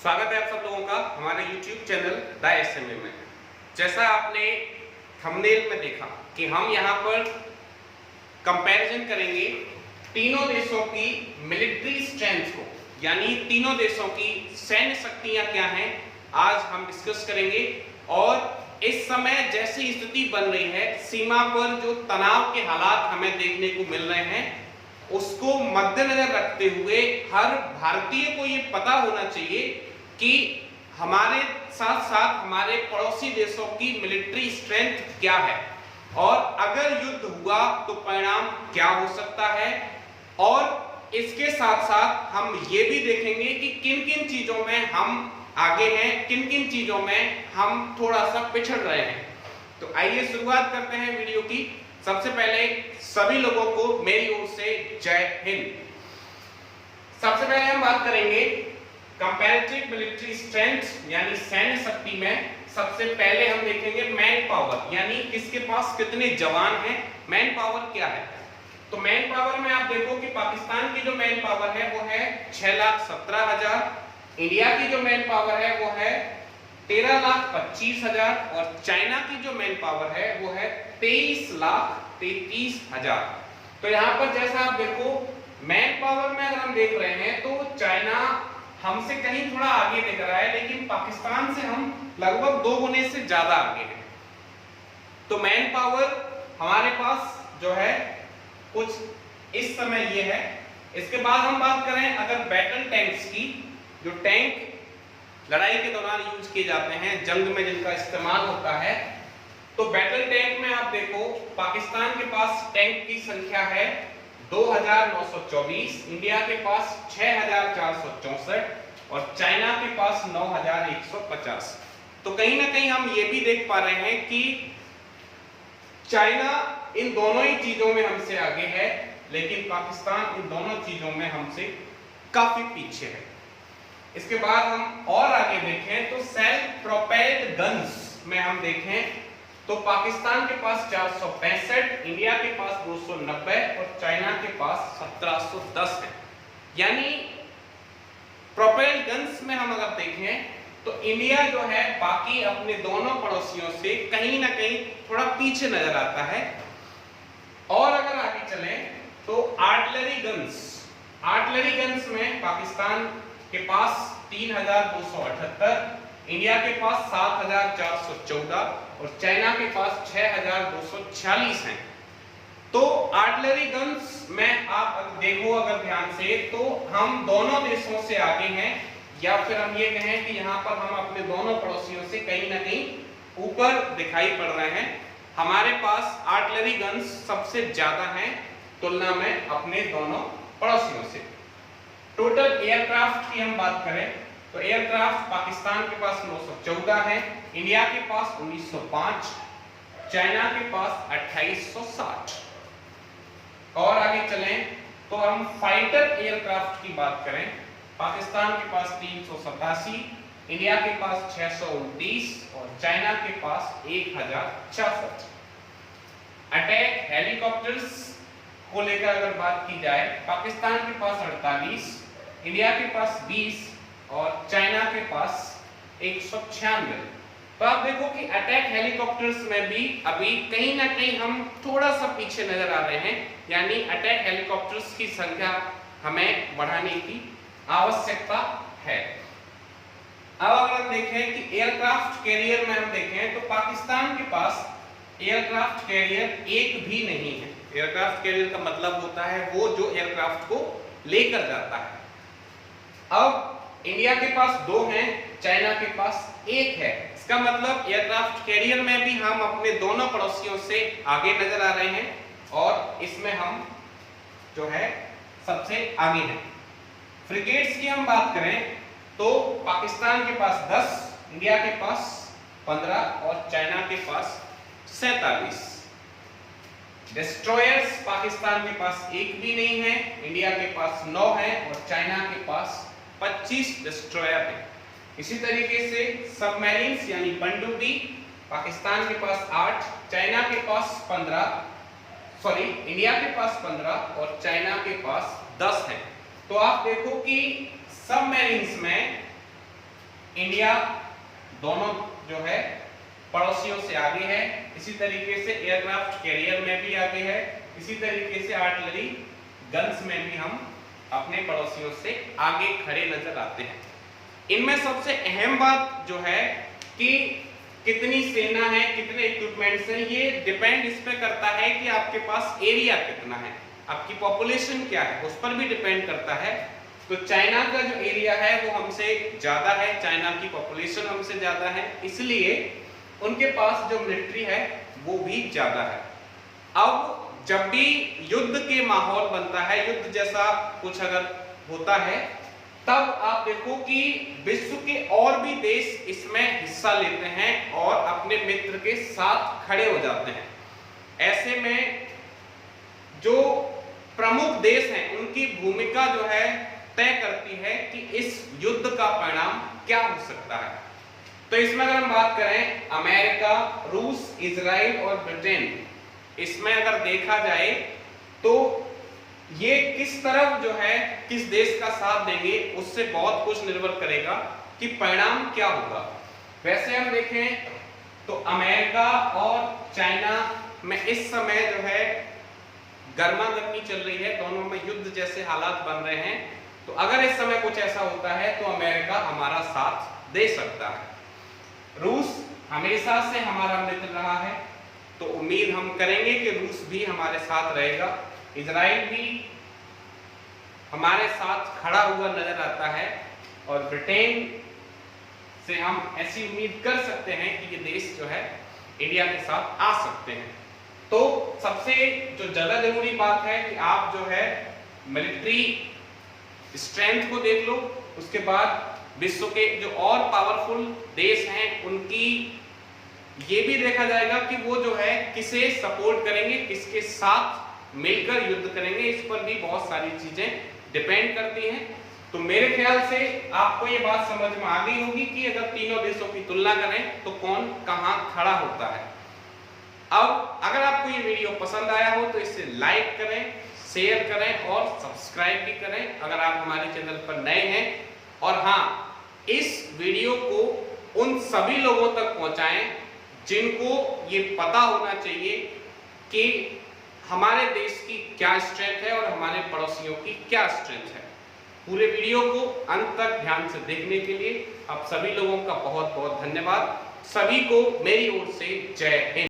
स्वागत है आप सब लोगों का हमारे YouTube चैनल द एसएमए में। जैसा आपने थंबनेल में देखा कि हम यहाँ पर कंपैरिजन करेंगे तीनों देशों की मिलिट्री स्ट्रेंथ को, यानी तीनों देशों की सैन्य शक्तियां क्या हैं, आज हम डिस्कस करेंगे। और इस समय जैसी स्थिति बन रही है, सीमा पर जो तनाव के हालात हमें देखने को मिल रहे हैं, उसको मद्देनजर रखते हुए हर भारतीय को ये पता होना चाहिए कि हमारे साथ साथ हमारे पड़ोसी देशों की मिलिट्री स्ट्रेंथ क्या है और अगर युद्ध हुआ तो परिणाम क्या हो सकता है। और इसके साथ साथ हम ये भी देखेंगे कि किन किन चीजों में हम आगे हैं, किन किन चीजों में हम थोड़ा सा पिछड़ रहे हैं। तो आइए शुरुआत करते हैं वीडियो की। सबसे पहले सभी लोगों को मेरी ओर से जय हिंद। सबसे पहले हम बात करेंगे कंपैरेटिव मिलिट्री स्ट्रेंथ यानी सैन्य शक्ति में। सबसे पहले हम देखेंगे मैन पावर, यानी किसके पास कितने जवान हैं। मैन पावर क्या है? तो मैन पावर में आप देखो कि पाकिस्तान की जो मैन पावर है वो है 6,17,000। इंडिया की जो मैन पावर है वो है 13,25,000 और चाइना की जो मैन पावर है वो है 23,33,000। तो यहाँ पर जैसा आप देखो मैन पावर में अगर हम देख रहे हैं तो चाइना हमसे कहीं थोड़ा आगे दिख रहा है, लेकिन पाकिस्तान से हम लगभग 2 गुने से ज्यादा आगे हैं। तो मैन पावर हमारे पास जो है कुछ इस समय ये है। इसके बाद हम बात करें अगर बैटल टैंक्स की, जो टैंक लड़ाई के दौरान यूज किए जाते हैं, जंग में जिनका इस्तेमाल होता है, तो बैटल टैंक में आप देखो पाकिस्तान के पास टैंक की संख्या है 2,924, इंडिया के पास 6,464 और चाइना के पास 9,150। तो कहीं ना कहीं हम ये भी देख पा रहे हैं कि चाइना इन दोनों ही चीजों में हमसे आगे है, लेकिन पाकिस्तान इन दोनों चीजों में हमसे काफी पीछे है। इसके बाद हम और आगे देखें तो सेल्फ प्रोपेल्ड गन्स में हम देखें तो पाकिस्तान के पास 465, इंडिया के पास 290 और चाइना के पास 1710 है। यानी प्रोपेल्ड गन्स में हम अगर देखें तो इंडिया जो है बाकी अपने दोनों पड़ोसियों से कहीं ना कहीं थोड़ा पीछे नजर आता है। और अगर आगे चलें तो आर्टिलरी गन्स में पाकिस्तान के पास 3,278, इंडिया के पास 7,414 और चाइना के पास 6,246 हैं। तो आर्टिलरी गन्स में आप देखो अगर ध्यान से तो हम दोनों देशों से आगे हैं, या फिर हम ये कहें कि यहाँ पर हम अपने दोनों पड़ोसियों से कहीं ना कहीं ऊपर दिखाई पड़ रहे हैं। हमारे पास आर्टिलरी गन्स सबसे ज्यादा हैं तुलना में अपने दोनों पड़ोसियों से। टोटल एयरक्राफ्ट की हम बात करें तो एयरक्राफ्ट पाकिस्तान के पास 914 है, इंडिया के पास 1905, चाइना के पास 2860। और आगे चलें तो हम फाइटर एयरक्राफ्ट की बात करें, पाकिस्तान के पास 387, इंडिया के पास 629 और चाइना के पास 1066। अटैक हेलीकॉप्टर्स को लेकर अगर बात की जाए, पाकिस्तान के पास 48, इंडिया के पास 20 और चाइना के पास 196। तो आप देखो कि अटैक हेलीकॉप्टर्स में भी अभी कहीं ना कहीं हम थोड़ा सा पीछे नजर आ रहे हैं, यानी अटैक हेलीकॉप्टर्स की संख्या हमें बढ़ाने की आवश्यकता है। अब अगर देखें कि एयरक्राफ्ट कैरियर में हम देखें तो पाकिस्तान के पास एयरक्राफ्ट कैरियर एक भी नहीं है। एयरक्राफ्ट कैरियर का मतलब होता है वो जो एयरक्राफ्ट को लेकर जाता है। अब इंडिया के पास 2 हैं, चाइना के पास 1 है। इसका मतलब एयरक्राफ्ट कैरियर में भी हम अपने दोनों पड़ोसियों से आगे नजर आ रहे हैं और इसमें हम जो है सबसे आगे हैं। फ्रिगेट्स की हम बात करें तो पाकिस्तान के पास 10, इंडिया के पास 15 और चाइना के पास 47। डिस्ट्रॉयर्स पाकिस्तान के पास 1 भी नहीं है, इंडिया के पास 9 है और चाइना के पास 25 डिस्ट्रॉयर है। इसी तरीके से सबमरीन्स यानी पनडुब्बी पाकिस्तान के पास 8, चाइना के पास 15, इंडिया के पास 15 और चाइना के पास 10 है। तो आप देखो कि सबमरीन्स में इंडिया दोनों जो है पड़ोसियों से आगे है, इसी तरीके से एयरक्राफ्ट कैरियर में भी आगे है, इसी तरीके से आर्टिलरी गन्स में भी हम अपने पड़ोसियों से आगे खड़े नजर आते हैं। इनमें सबसे अहम बात जो है कि कितनी सेना है, कितने इक्विपमेंट्स हैं, ये डिपेंड इस पे करता है कि आपके पास एरिया कितना है, आपकी पॉपुलेशन क्या है, उस पर भी डिपेंड करता है। तो चाइना का जो एरिया है वो हमसे ज्यादा है, चाइना की पॉपुलेशन हमसे ज्यादा है, इसलिए उनके पास जो मिलिट्री है वो भी ज्यादा है। अब जब भी युद्ध के माहौल बनता है, युद्ध जैसा कुछ अगर होता है, तब आप देखो कि विश्व के और भी देश इसमें हिस्सा लेते हैं और अपने मित्र के साथ खड़े हो जाते हैं। ऐसे में जो प्रमुख देश हैं उनकी भूमिका जो है तय करती है कि इस युद्ध का परिणाम क्या हो सकता है। तो इसमें अगर हम बात करें अमेरिका, रूस, इजराइल और ब्रिटेन, इसमें अगर देखा जाए तो ये किस तरफ जो है किस देश का साथ देंगे उससे बहुत कुछ निर्भर करेगा कि परिणाम क्या होगा। वैसे हम देखें तो अमेरिका और चाइना में इस समय जो है गर्मा गर्मी चल रही है, दोनों में युद्ध जैसे हालात बन रहे हैं। तो अगर इस समय कुछ ऐसा होता है तो अमेरिका हमारा साथ दे सकता है। रूस हमेशा से हमारा मित्र रहा है, तो उम्मीद हम करेंगे कि रूस भी हमारे साथ रहेगा। इजराइल भी हमारे साथ खड़ा हुआ नजर आता है और ब्रिटेन से हम ऐसी उम्मीद कर सकते हैं कि ये देश जो है इंडिया के साथ आ सकते हैं। तो सबसे जो ज्यादा जरूरी बात है कि आप जो है मिलिट्री स्ट्रेंथ को देख लो, उसके बाद विश्व के जो और पावरफुल देश हैं उनकी ये भी देखा जाएगा कि वो जो है किसे सपोर्ट करेंगे, किसके साथ मिलकर युद्ध करेंगे, इस पर भी बहुत सारी चीजें डिपेंड करती हैं। तो मेरे ख्याल से आपको ये बात समझ में आ गई होगी कि अगर तीनों देशों की तुलना करें तो कौन कहां खड़ा होता है। अब अगर आपको ये वीडियो पसंद आया हो तो इसे लाइक करें, शेयर करें और सब्सक्राइब भी करें अगर आप हमारे चैनल पर नए हैं। और हाँ, इस वीडियो को उन सभी लोगों तक पहुंचाएं जिनको ये पता होना चाहिए कि हमारे देश की क्या स्ट्रेंथ है और हमारे पड़ोसियों की क्या स्ट्रेंथ है। पूरे वीडियो को अंत तक ध्यान से देखने के लिए आप सभी लोगों का बहुत बहुत धन्यवाद। सभी को मेरी ओर से जय हिंद।